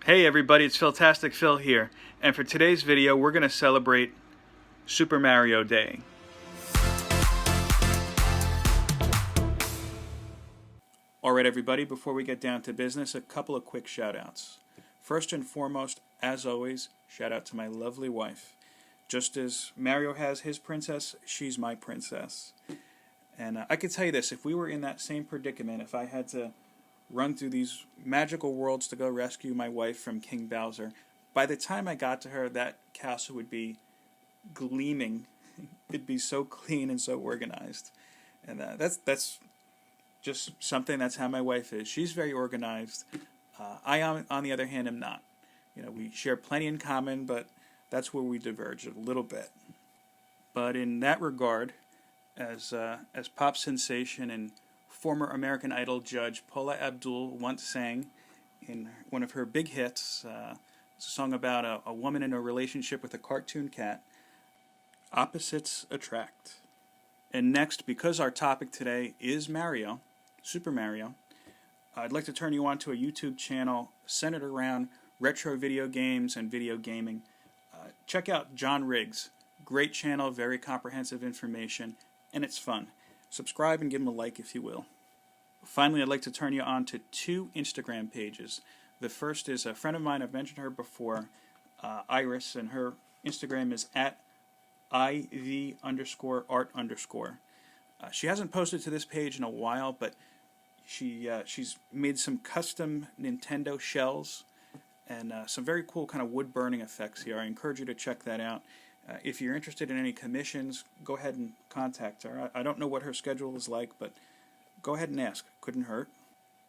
Hey everybody, it's Philtastic Phil here, and for today's video we're going to celebrate Super Mario Day. Alright everybody, before we get down to business, a couple of quick shout outs. First and foremost, as always, shout out to my lovely wife. Just as Mario has his princess, she's my princess. And I could tell you this, if we were in that same predicament, if I had to run through these magical worlds to go rescue my wife from King Bowser, by the time I got to her, that castle would be gleaming. It'd be so clean and so organized. And that's just something, that's how my wife is. She's very organized. I, on the other hand, am not. You know, we share plenty in common, but that's where we diverge a little bit. But in that regard, as pop sensation and former American Idol judge Paula Abdul once sang in one of her big hits, it's a song about a woman in a relationship with a cartoon cat, opposites attract. And next, because our topic today is Mario, Super Mario, I'd like to turn you on to a YouTube channel centered around retro video games and video gaming. Check out John Riggs. Great channel, very comprehensive information, and it's fun. Subscribe and give him a like if you will. Finally, I'd like to turn you on to two Instagram pages. The first is a friend of mine, I've mentioned her before, Iris, and her Instagram is at IV_art_. She hasn't posted to this page in a while, but she's made some custom Nintendo shells and some very cool kind of wood burning effects here. I encourage you to check that out. If you're interested in any commissions, go ahead and contact her. I don't know what her schedule is like, but go ahead and ask. Couldn't hurt.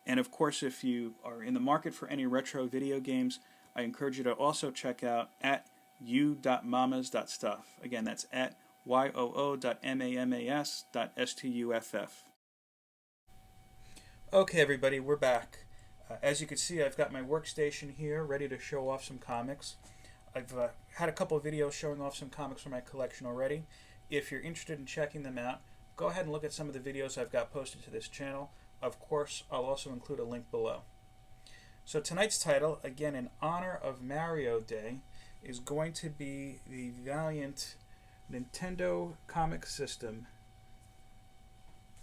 And of course, if you are in the market for any retro video games, I encourage you to also check out at u.mamas.stuff. Again, that's at yoo.mamas.stuff. Okay, everybody, we're back. As you can see, I've got my workstation here ready to show off some comics. I've had a couple of videos showing off some comics from my collection already. If you're interested in checking them out, go ahead and look at some of the videos I've got posted to this channel. Of course, I'll also include a link below. So tonight's title, again in honor of Mario Day, is going to be the Valiant Nintendo Comic System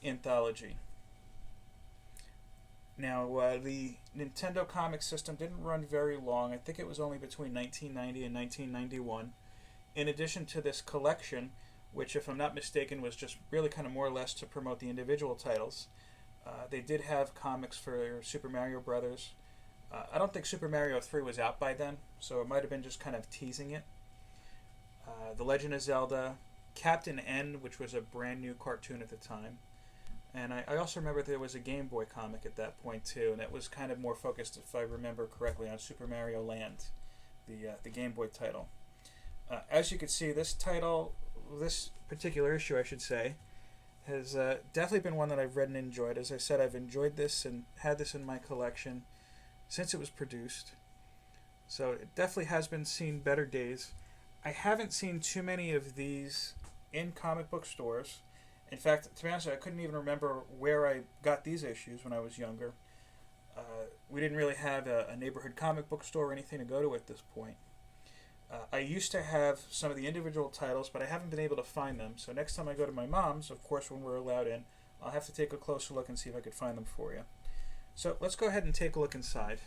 Anthology. Now, the Nintendo Comic System didn't run very long. I think it was only between 1990 and 1991. In addition to this collection, which, if I'm not mistaken, was just really kind of more or less to promote the individual titles, they did have comics for Super Mario Brothers. I don't think Super Mario 3 was out by then, so it might have been just kind of teasing it. The Legend of Zelda, Captain N, which was a brand new cartoon at the time. And I also remember there was a Game Boy comic at that point too, and it was kind of more focused, if I remember correctly, on Super Mario Land, the Game Boy title. As you can see, this particular issue, I should say, has definitely been one that I've read and enjoyed. As I said, I've enjoyed this and had this in my collection since it was produced. So it definitely has been seen better days. I haven't seen too many of these in comic book stores. In fact, to be honest, I couldn't even remember where I got these issues when I was younger. We didn't really have a neighborhood comic book store or anything to go to at this point. I used to have some of the individual titles, but I haven't been able to find them. So next time I go to my mom's, of course when we're allowed in, I'll have to take a closer look and see if I could find them for you. So let's go ahead and take a look inside.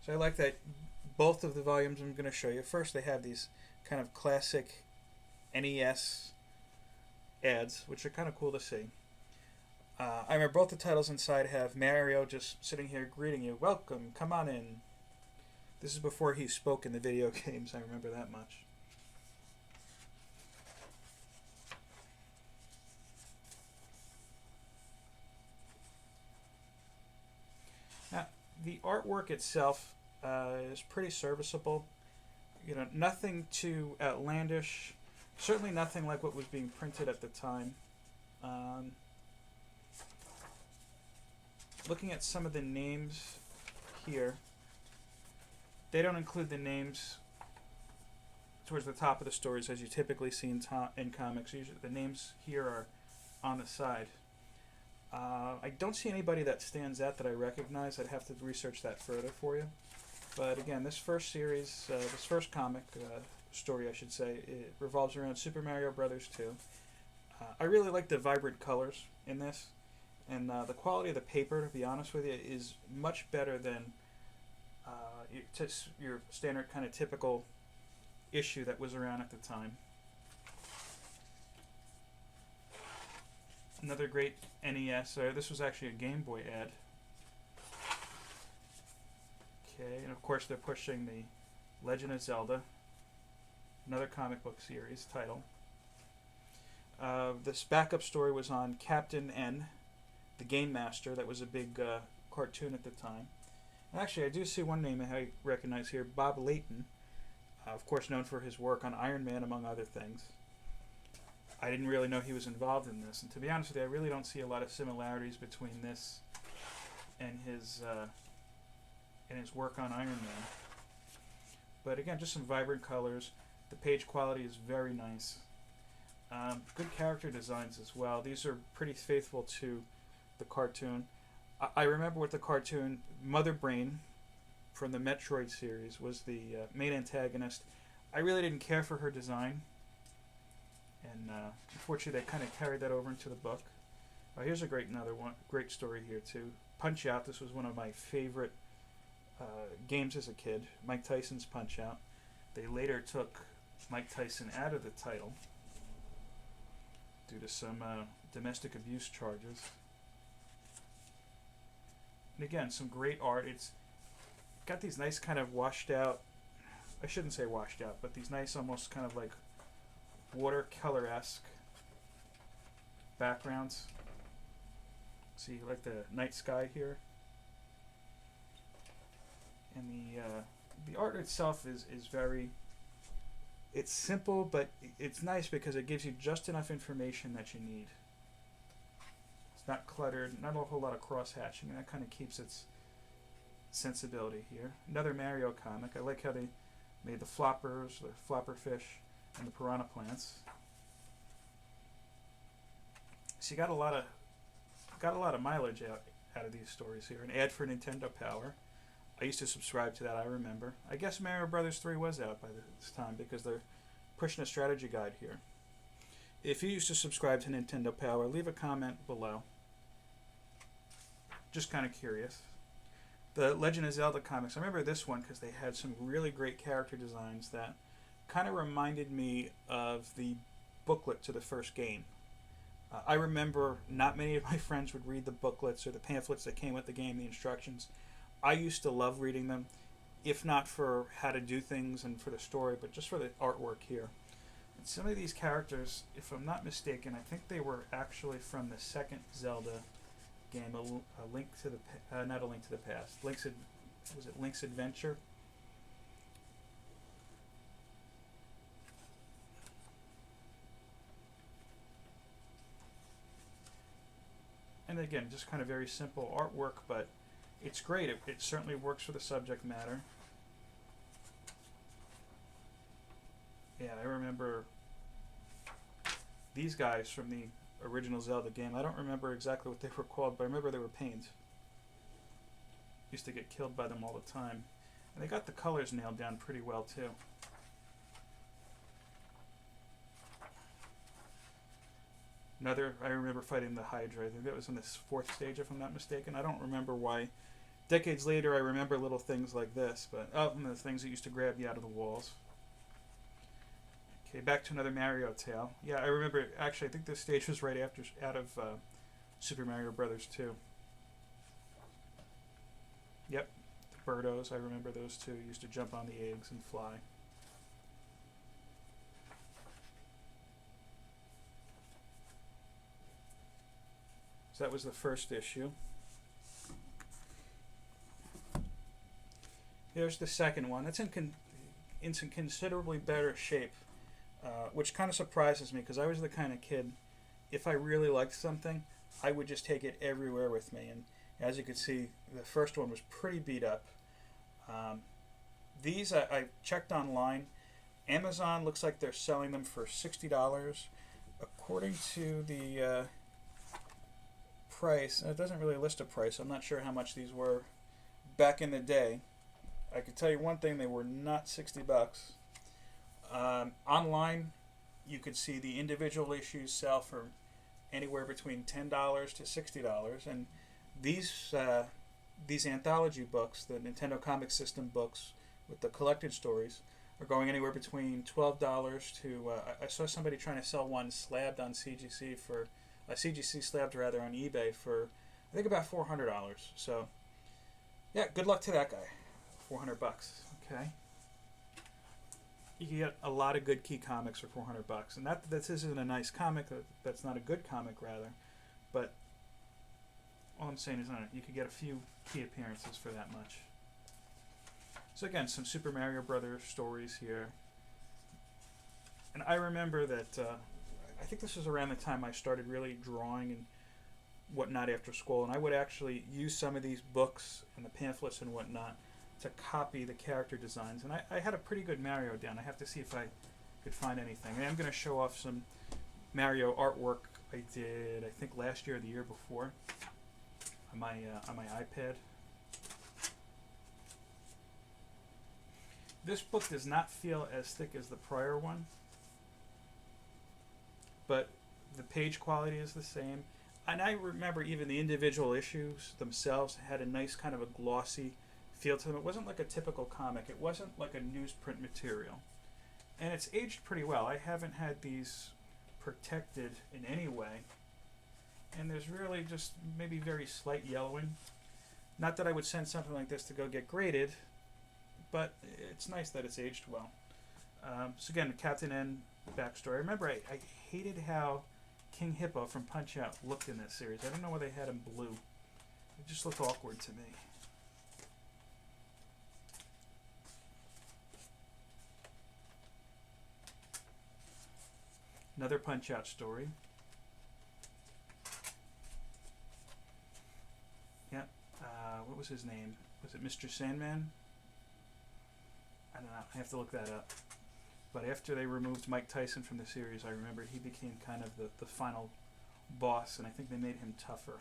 So I like that both of the volumes I'm going to show you. First, they have these kind of classic NES ads, which are kind of cool to see. I remember both the titles inside have Mario just sitting here greeting you. Welcome, come on in. This is before he spoke in the video games, I remember that much. Now, the artwork itself is pretty serviceable. You know, nothing too outlandish. Certainly nothing like what was being printed at the time. Looking at some of the names here, they don't include the names towards the top of the stories as you typically see in comics. Usually the names here are on the side. I don't see anybody that stands out that I recognize. I'd have to research that further for you. But again, this first series, this first comic story, I should say, it revolves around Super Mario Brothers 2. I really like the vibrant colors in this, and the quality of the paper, to be honest with you, is much better than your standard kind of typical issue that was around at the time. Another great NES. This was actually a Game Boy ad. Okay, and of course they're pushing the Legend of Zelda, another comic book series title. This backup story was on Captain N, the Game Master. That was a big cartoon at the time. And actually, I do see one name I recognize here, Bob Layton, of course known for his work on Iron Man, among other things. I didn't really know he was involved in this, and to be honest with you, I really don't see a lot of similarities between this and his work on Iron Man. But again, just some vibrant colors. The page quality is very nice. Good character designs as well. These are pretty faithful to the cartoon. I remember with the cartoon, Mother Brain from the Metroid series was the main antagonist. I really didn't care for her design, and unfortunately they kind of carried that over into the book. Here's another great story here too. Punch Out. This was one of my favorite games as a kid. Mike Tyson's Punch Out. They later took Mike Tyson out of the title due to some domestic abuse charges. And again, some great art. It's got these nice kind of washed out, I shouldn't say washed out, but these nice almost kind of like watercolor-esque backgrounds. See, like the night sky here. And the art itself is very, it's simple, but it's nice because it gives you just enough information that you need. It's not cluttered, not a whole lot of cross-hatching, and that kind of keeps its sensibility here. Another Mario comic. I like how they made the floppers, the flopper fish, and the piranha plants. So you got a lot of mileage out of these stories here. An ad for Nintendo Power. I used to subscribe to that, I remember. I guess Mario Brothers 3 was out by this time because they're pushing a strategy guide here. If you used to subscribe to Nintendo Power, leave a comment below. Just kind of curious. The Legend of Zelda comics, I remember this one because they had some really great character designs that kind of reminded me of the booklet to the first game. I remember not many of my friends would read the booklets or the pamphlets that came with the game, the instructions. I used to love reading them, if not for how to do things and for the story, but just for the artwork here. And some of these characters, if I'm not mistaken, I think they were actually from the second Zelda game, a Link to the not a Link to the Past. Was it Link's Adventure? And again, just kind of very simple artwork, but it's great. It certainly works for the subject matter. Yeah, I remember these guys from the original Zelda game. I don't remember exactly what they were called, but I remember they were pains. Used to get killed by them all the time. And they got the colors nailed down pretty well, too. I remember fighting the Hydra. I think that was in the fourth stage, if I'm not mistaken. I don't remember why. Decades later, I remember little things like this, but and the things that used to grab you out of the walls. Okay, back to another Mario tale. Yeah, I remember. Actually, I think this stage was right out of Super Mario Brothers 2. Yep, the Birdos. I remember those two. Used to jump on the eggs and fly. So that was the first issue. Here's the second one. It's in some considerably better shape, which kind of surprises me because I was the kind of kid, if I really liked something, I would just take it everywhere with me. And as you can see, the first one was pretty beat up. These I checked online. Amazon looks like they're selling them for $60. According to the price, and it doesn't really list a price. I'm not sure how much these were back in the day. I could tell you one thing: they were not $60. Online, you could see the individual issues sell for anywhere between $10 to $60, and these anthology books, the Nintendo Comic System books with the collected stories, are going anywhere between $12 to. I saw somebody trying to sell one slabbed on CGC for a CGC slabbed rather on eBay for I think about $400. So yeah, good luck to that guy. $400. Okay. You can get a lot of good key comics for $400, and that this isn't a nice comic. That's not a good comic, rather. But all I'm saying is, you could get a few key appearances for that much. So again, some Super Mario Brothers stories here, and I remember that I think this was around the time I started really drawing and whatnot after school, and I would actually use some of these books and the pamphlets and whatnot to copy the character designs, and I had a pretty good Mario down. I have to see if I could find anything. And I'm going to show off some Mario artwork I did, I think last year or the year before, on my iPad. This book does not feel as thick as the prior one, but the page quality is the same. And I remember even the individual issues themselves had a nice kind of a glossy feel to them. It wasn't like a typical comic. It wasn't like a newsprint material. And it's aged pretty well. I haven't had these protected in any way. And there's really just maybe very slight yellowing. Not that I would send something like this to go get graded, but it's nice that it's aged well. So again, the Captain N backstory. I remember I hated how King Hippo from Punch-Out looked in that series. I don't know why they had him blue. It just looked awkward to me. Another Punch-Out story. Yep. What was his name? Was it Mr. Sandman? I don't know. I have to look that up. But after they removed Mike Tyson from the series, I remember he became kind of the final boss, and I think they made him tougher.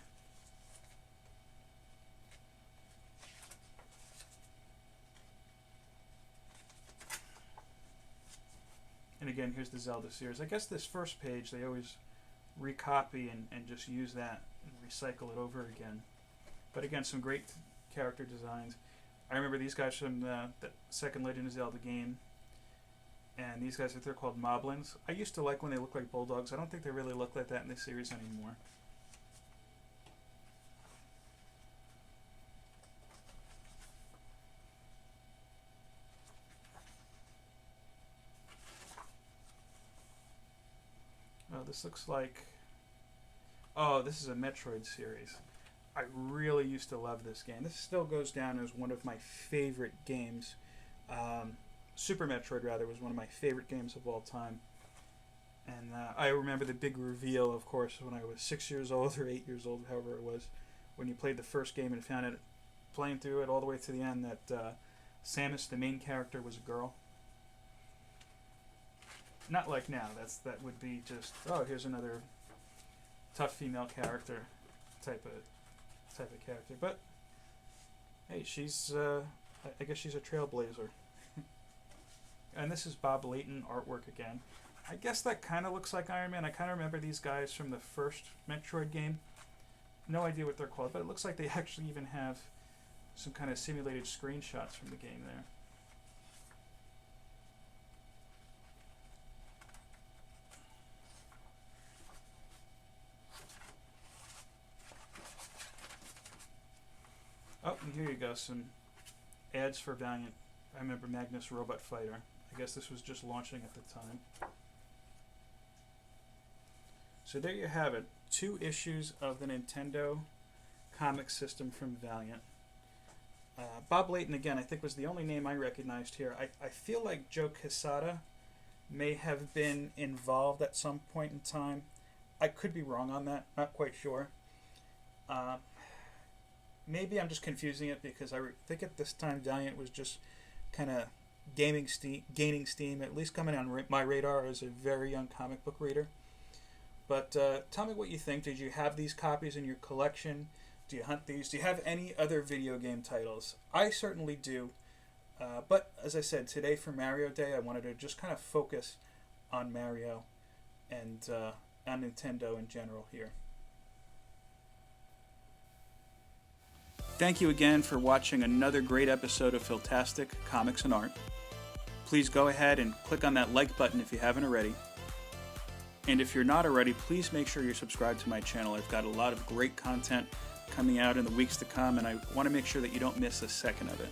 And again, here's the Zelda series. I guess this first page, they always recopy and just use that and recycle it over again. But again, some great character designs. I remember these guys from the second Legend of Zelda game. And these guys, they're called Moblins. I used to like when they look like bulldogs. I don't think they really look like that in this series anymore. Oh, this looks like... Oh, this is a Metroid series. I really used to love this game. This still goes down as one of my favorite games. Super Metroid, rather, was one of my favorite games of all time. And I remember the big reveal, of course, when I was 6 years old or 8 years old, however it was, when you played the first game and found it, playing through it all the way to the end, that Samus, the main character, was a girl. Not like now. That would be just, oh, here's another tough female character type of character. But hey, she's I guess she's a trailblazer. And this is Bob Layton artwork again. I guess that kind of looks like Iron Man. I kind of remember these guys from the first Metroid game. No idea what they're called, but it looks like they actually even have some kind of simulated screenshots from the game there. Oh, and here you go, some ads for Valiant. I remember Magnus Robot Fighter. I guess this was just launching at the time. So there you have it. 2 issues of the Nintendo Comic System from Valiant. Bob Layton, again, I think was the only name I recognized here. I feel like Joe Quesada may have been involved at some point in time. I could be wrong on that. Not quite sure. Maybe I'm just confusing it because I think at this time Valiant was just kind of gaining steam, at least coming on my radar as a very young comic book reader. But tell me what you think. Did you have these copies in your collection? Do you hunt these? Do you have any other video game titles? I certainly do. But as I said, today for Mario Day, I wanted to just kind of focus on Mario and on Nintendo in general here. Thank you again for watching another great episode of Philtastic Comics and Art. Please go ahead and click on that like button if you haven't already. And if you're not already, please make sure you're subscribed to my channel. I've got a lot of great content coming out in the weeks to come, and I want to make sure that you don't miss a second of it.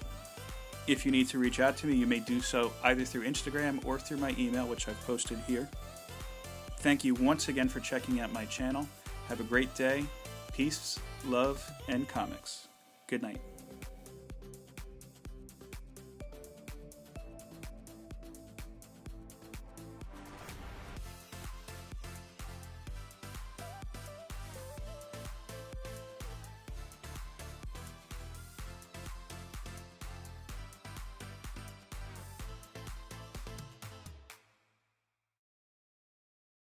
If you need to reach out to me, you may do so either through Instagram or through my email, which I've posted here. Thank you once again for checking out my channel. Have a great day. Peace, love, and comics. Good night.